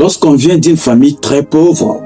Lorsqu'on vient d'une famille très pauvre,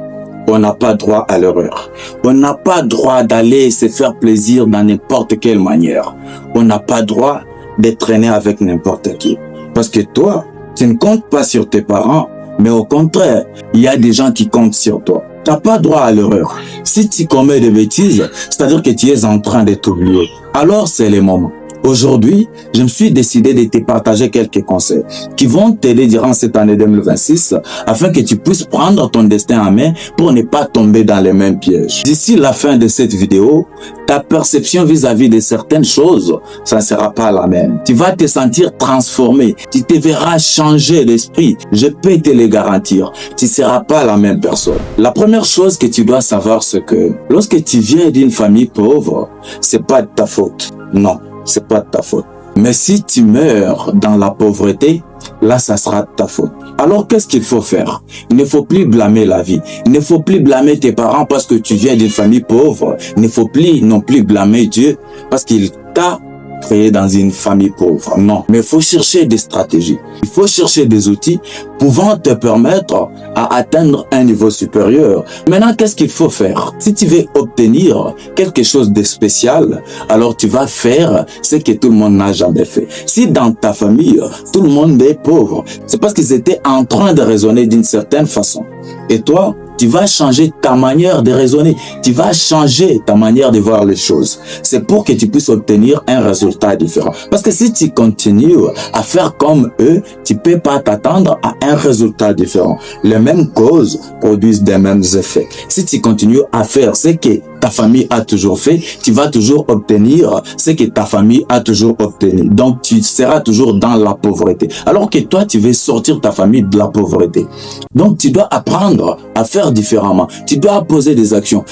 on n'a pas droit à l'erreur. On n'a pas droit d'aller se faire plaisir dans n'importe quelle manière. On n'a pas droit de traîner avec n'importe qui. Parce que toi, tu ne comptes pas sur tes parents, mais au contraire, il y a des gens qui comptent sur toi. Tu n'as pas droit à l'erreur. Si tu commets des bêtises, c'est-à-dire que tu es en train de t'oublier. Alors c'est le moment. Aujourd'hui, je me suis décidé de te partager quelques conseils qui vont t'aider durant cette année 2026 afin que tu puisses prendre ton destin en main pour ne pas tomber dans les mêmes pièges. D'ici la fin de cette vidéo, ta perception vis-à-vis de certaines choses, ça ne sera pas la même. Tu vas te sentir transformé, tu te verras changer d'esprit. Je peux te le garantir, tu ne seras pas la même personne. La première chose que tu dois savoir, c'est que lorsque tu viens d'une famille pauvre, c'est pas de ta faute. Non. C'est pas de ta faute. Mais si tu meurs dans la pauvreté, là, ça sera de ta faute. Alors, qu'est-ce qu'il faut faire? Il ne faut plus blâmer la vie. Il ne faut plus blâmer tes parents parce que tu viens d'une famille pauvre. Il ne faut plus non plus blâmer Dieu parce qu'il t'a créé dans une famille pauvre. Non, mais il faut chercher des stratégies. Il faut chercher des outils pouvant te permettre à atteindre un niveau supérieur. Maintenant, qu'est-ce qu'il faut faire? Si tu veux obtenir quelque chose de spécial, alors tu vas faire ce que tout le monde n'a jamais fait. Si dans ta famille, tout le monde est pauvre, c'est parce qu'ils étaient en train de raisonner d'une certaine façon. Et toi, tu vas changer ta manière de raisonner. Tu vas changer ta manière de voir les choses. C'est pour que tu puisses obtenir un résultat différent. Parce que si tu continues à faire comme eux, tu ne peux pas t'attendre à un résultat différent. Les mêmes causes produisent les mêmes effets. Si tu continues à faire ce que ta famille a toujours fait, tu vas toujours obtenir ce que ta famille a toujours obtenu. Donc, tu seras toujours dans la pauvreté. Alors que toi, tu veux sortir ta famille de la pauvreté. Donc, tu dois apprendre à faire différemment. Tu dois poser des actions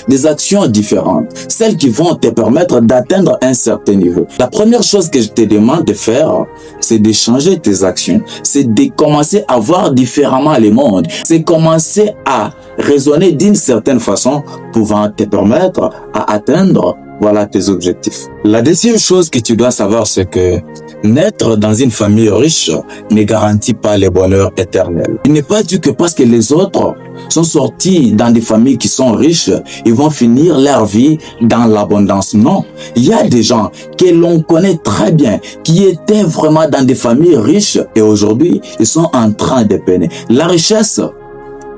différentes. Celles qui vont te permettre d'atteindre un certain niveau. La première chose que je te demande de faire, c'est de changer tes actions. C'est de commencer à voir différemment le monde. C'est commencer à raisonner d'une certaine façon pouvant te permettre à atteindre tes objectifs. La deuxième chose que tu dois savoir, c'est que naître dans une famille riche ne garantit pas le bonheur éternel. Il n'est pas dit que parce que les autres sont sortis dans des familles qui sont riches, ils vont finir leur vie dans l'abondance. Non, il y a des gens que l'on connaît très bien, qui étaient vraiment dans des familles riches et aujourd'hui, ils sont en train de peiner. La richesse,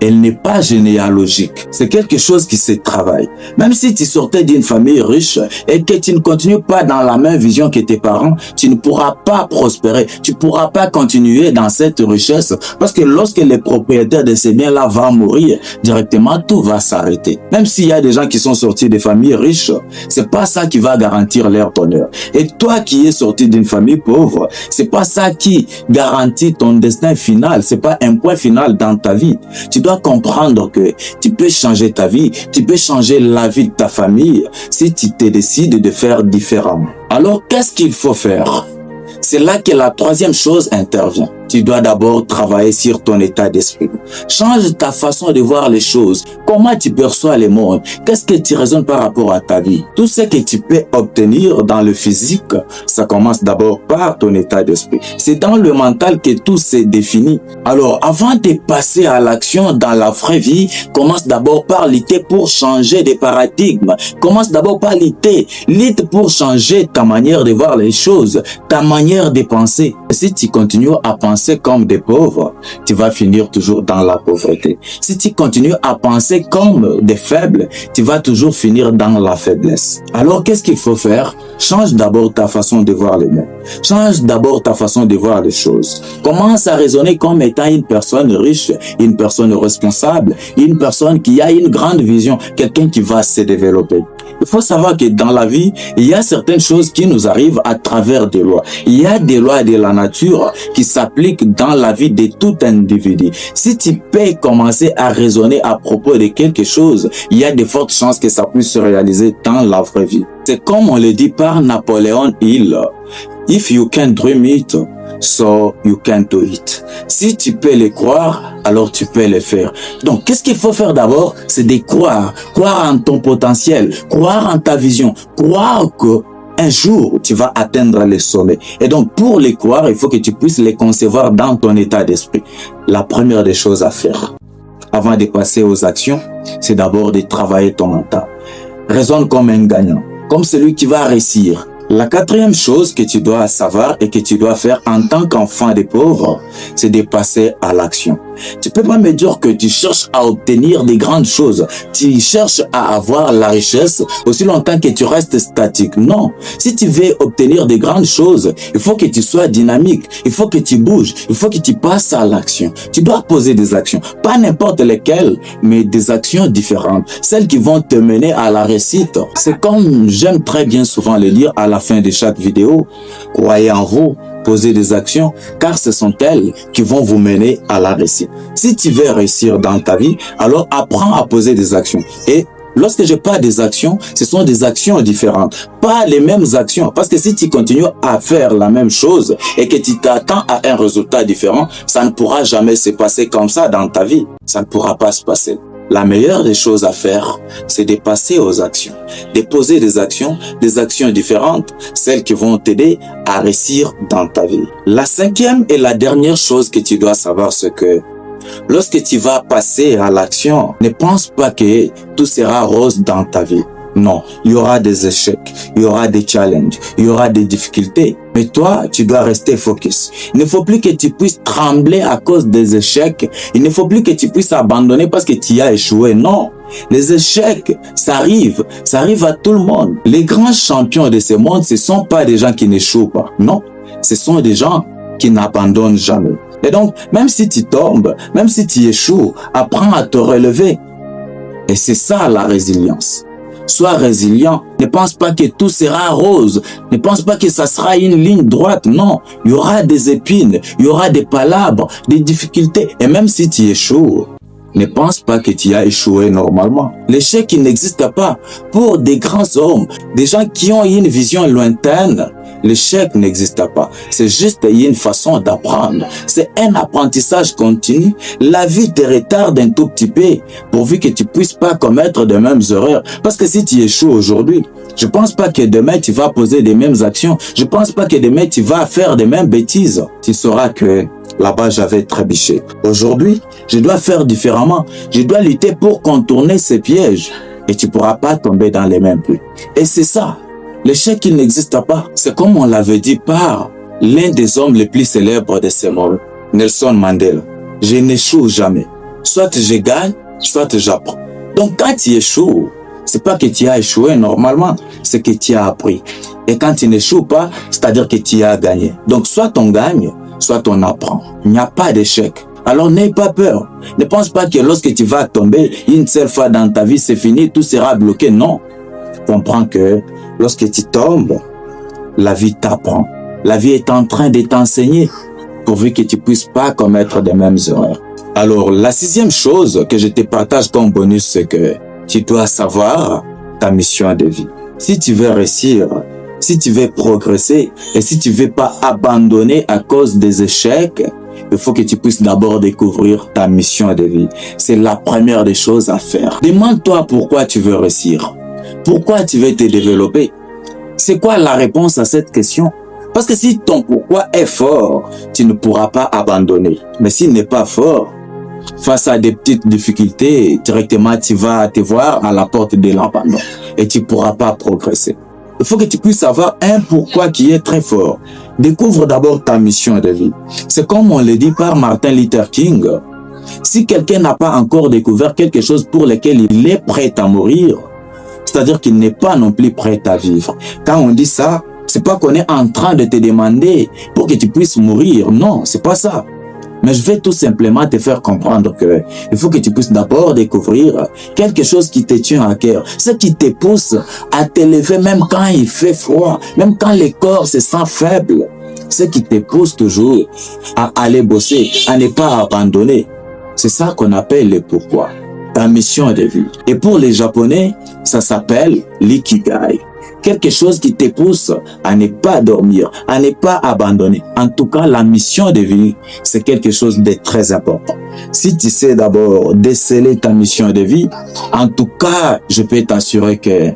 elle n'est pas généalogique. C'est quelque chose qui se travaille. Même si tu sortais d'une famille riche et que tu ne continues pas dans la même vision que tes parents, tu ne pourras pas prospérer. Tu ne pourras pas continuer dans cette richesse parce que lorsque le propriétaire de ces biens-là va mourir, directement, tout va s'arrêter. Même s'il y a des gens qui sont sortis des familles riches, c'est pas ça qui va garantir leur bonheur. Et toi qui es sorti d'une famille pauvre, c'est pas ça qui garantit ton destin final. C'est pas un point final dans ta vie. Tu dois comprendre que tu peux changer ta vie, tu peux changer la vie de ta famille si tu te décides de faire différemment. Alors, qu'est-ce qu'il faut faire? C'est là que la troisième chose intervient. Tu dois d'abord travailler sur ton état d'esprit. Change ta façon de voir les choses. Comment tu perçois le monde? Qu'est-ce que tu raisonnes par rapport à ta vie? Tout ce que tu peux obtenir dans le physique, ça commence d'abord par ton état d'esprit. C'est dans le mental que tout se définit. Alors, avant de passer à l'action dans la vraie vie, commence d'abord par lutter pour changer de paradigme. Commence d'abord par lutter. Lutte pour changer ta manière de voir les choses, ta manière de penser. Si tu continues à penser comme des pauvres, tu vas finir toujours dans la pauvreté. Si tu continues à penser comme des faibles, tu vas toujours finir dans la faiblesse. Alors, qu'est-ce qu'il faut faire? Change d'abord ta façon de voir le monde. Change d'abord ta façon de voir les choses. Commence à raisonner comme étant une personne riche, une personne responsable, une personne qui a une grande vision, quelqu'un qui va se développer. Il faut savoir que dans la vie, il y a certaines choses qui nous arrivent à travers des lois. Il y a des lois de la nature qui s'appliquent dans la vie de tout individu. Si tu peux commencer à raisonner à propos de quelque chose, il y a de fortes chances que ça puisse se réaliser dans la vraie vie. C'est comme on le dit par Napoléon Hill. If you can dream it, so you can do it. Si tu peux le croire, alors tu peux le faire. Donc, qu'est-ce qu'il faut faire d'abord? C'est de croire. Croire en ton potentiel, croire en ta vision, croire que un jour, tu vas atteindre les sommets. Et donc, pour les croire, il faut que tu puisses les concevoir dans ton état d'esprit. La première des choses à faire, avant de passer aux actions, c'est d'abord de travailler ton mental. Raisonne comme un gagnant, comme celui qui va réussir. La quatrième chose que tu dois savoir et que tu dois faire en tant qu'enfant des pauvres, c'est de passer à l'action. Tu peux pas me dire que tu cherches à obtenir des grandes choses. Tu cherches à avoir la richesse aussi longtemps que tu restes statique. Non. Si tu veux obtenir des grandes choses, il faut que tu sois dynamique. Il faut que tu bouges. Il faut que tu passes à l'action. Tu dois poser des actions. Pas n'importe lesquelles, mais des actions différentes. Celles qui vont te mener à la réussite. C'est comme j'aime très bien souvent le dire à la fin de chaque vidéo. Croyez en vous. Poser des actions, car ce sont elles qui vont vous mener à la réussite. Si tu veux réussir dans ta vie, alors apprends à poser des actions. Et lorsque je parle des actions, ce sont des actions différentes, pas les mêmes actions. Parce que si tu continues à faire la même chose et que tu t'attends à un résultat différent, ça ne pourra jamais se passer comme ça dans ta vie. Ça ne pourra pas se passer. La meilleure des choses à faire, c'est de passer aux actions, de poser des actions différentes, celles qui vont t'aider à réussir dans ta vie. La cinquième et la dernière chose que tu dois savoir, c'est que lorsque tu vas passer à l'action, ne pense pas que tout sera rose dans ta vie. Non, il y aura des échecs, il y aura des challenges, il y aura des difficultés. Mais toi, tu dois rester focus. Il ne faut plus que tu puisses trembler à cause des échecs. Il ne faut plus que tu puisses abandonner parce que tu as échoué. Non, les échecs, ça arrive à tout le monde. Les grands champions de ce monde, ce ne sont pas des gens qui n'échouent pas. Non, ce sont des gens qui n'abandonnent jamais. Et donc, même si tu tombes, même si tu échoues, apprends à te relever. Et c'est ça la résilience. Sois résilient. Ne pense pas que tout sera rose. Ne pense pas que ça sera une ligne droite. Non, il y aura des épines, il y aura des palabres, des difficultés. Et même si tu échoues, ne pense pas que tu as échoué normalement. L'échec, il n'existe pas. Pour des grands hommes, des gens qui ont une vision lointaine, l'échec n'existe pas. C'est juste une façon d'apprendre. C'est un apprentissage continu. La vie te retarde un tout petit peu pourvu que tu puisses pas commettre de mêmes erreurs. Parce que si tu échoues aujourd'hui, je pense pas que demain tu vas poser les mêmes actions. Je pense pas que demain tu vas faire les mêmes bêtises. Tu sauras que là-bas, j'avais trébuché. Aujourd'hui, je dois faire différemment. Je dois lutter pour contourner ces pièges. Et tu ne pourras pas tomber dans les mêmes plis. Et c'est ça. L'échec, il n'existe pas. C'est comme on l'avait dit par l'un des hommes les plus célèbres de ce monde, Nelson Mandela. Je n'échoue jamais. Soit je gagne, soit j'apprends. Donc, quand tu échoues, c'est pas que tu as échoué normalement, c'est que tu as appris. Et quand tu n'échoues pas, c'est-à-dire que tu as gagné. Donc, soit on gagne, soit on apprend. Il n'y a pas d'échec. Alors n'aie pas peur. Ne pense pas que lorsque tu vas tomber une seule fois dans ta vie, c'est fini, tout sera bloqué. Non. Comprends que lorsque tu tombes, la vie t'apprend. La vie est en train de t'enseigner pourvu que tu ne puisses pas commettre les mêmes erreurs. Alors, la sixième chose que je te partage comme bonus, c'est que tu dois savoir ta mission de vie. Si tu veux réussir, si tu veux progresser et si tu veux pas abandonner à cause des échecs, il faut que tu puisses d'abord découvrir ta mission de vie. C'est la première des choses à faire. Demande-toi pourquoi tu veux réussir. Pourquoi tu veux te développer? C'est quoi la réponse à cette question? Parce que si ton pourquoi est fort, tu ne pourras pas abandonner. Mais s'il n'est pas fort, face à des petites difficultés, directement tu vas te voir à la porte de l'abandon et tu ne pourras pas progresser. Il faut que tu puisses avoir un pourquoi qui est très fort. Découvre d'abord ta mission de vie. C'est comme on le dit par Martin Luther King. Si quelqu'un n'a pas encore découvert quelque chose pour lequel il est prêt à mourir, c'est-à-dire qu'il n'est pas non plus prêt à vivre. Quand on dit ça, c'est pas qu'on est en train de te demander pour que tu puisses mourir. Non, c'est pas ça. Mais je vais tout simplement te faire comprendre que il faut que tu puisses d'abord découvrir quelque chose qui te tient à cœur. Ce qui te pousse à te lever même quand il fait froid, même quand le corps se sent faible. Ce qui te pousse toujours à aller bosser, à ne pas abandonner. C'est ça qu'on appelle le pourquoi. Ta mission de vie. Et pour les Japonais, ça s'appelle l'ikigai. Quelque chose qui te pousse à ne pas dormir, à ne pas abandonner. En tout cas, la mission de vie, c'est quelque chose de très important. Si tu sais d'abord déceler ta mission de vie, en tout cas, je peux t'assurer que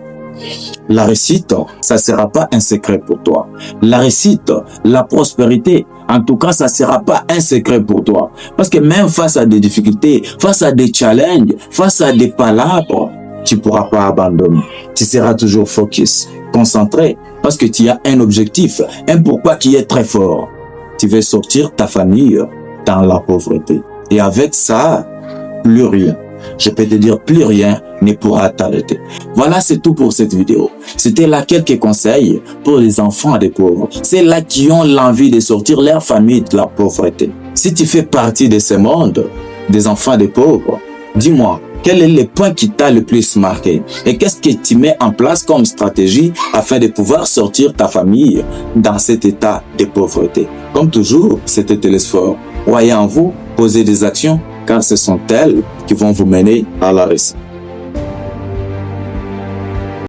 la réussite, ça ne sera pas un secret pour toi. La réussite, la prospérité, En tout cas, ça ne sera pas un secret pour toi. Parce que même face à des difficultés, face à des challenges, face à des palabres, tu ne pourras pas abandonner. Tu seras toujours focus, concentré, parce que tu as un objectif, un pourquoi qui est très fort. Tu veux sortir ta famille dans la pauvreté. Et avec ça, plus rien. Je peux te dire, plus rien ne pourra t'arrêter. Voilà, c'est tout pour cette vidéo. C'était là quelques conseils pour les enfants des pauvres. C'est là qui ont l'envie de sortir leur famille de la pauvreté. Si tu fais partie de ce monde, des enfants des pauvres, dis-moi, quel est le point qui t'a le plus marqué? Et qu'est-ce que tu mets en place comme stratégie afin de pouvoir sortir ta famille dans cet état de pauvreté? Comme toujours, c'était Télésphore. Croyez en vous, posez des actions, car ce sont elles qui vont vous mener à la réussite.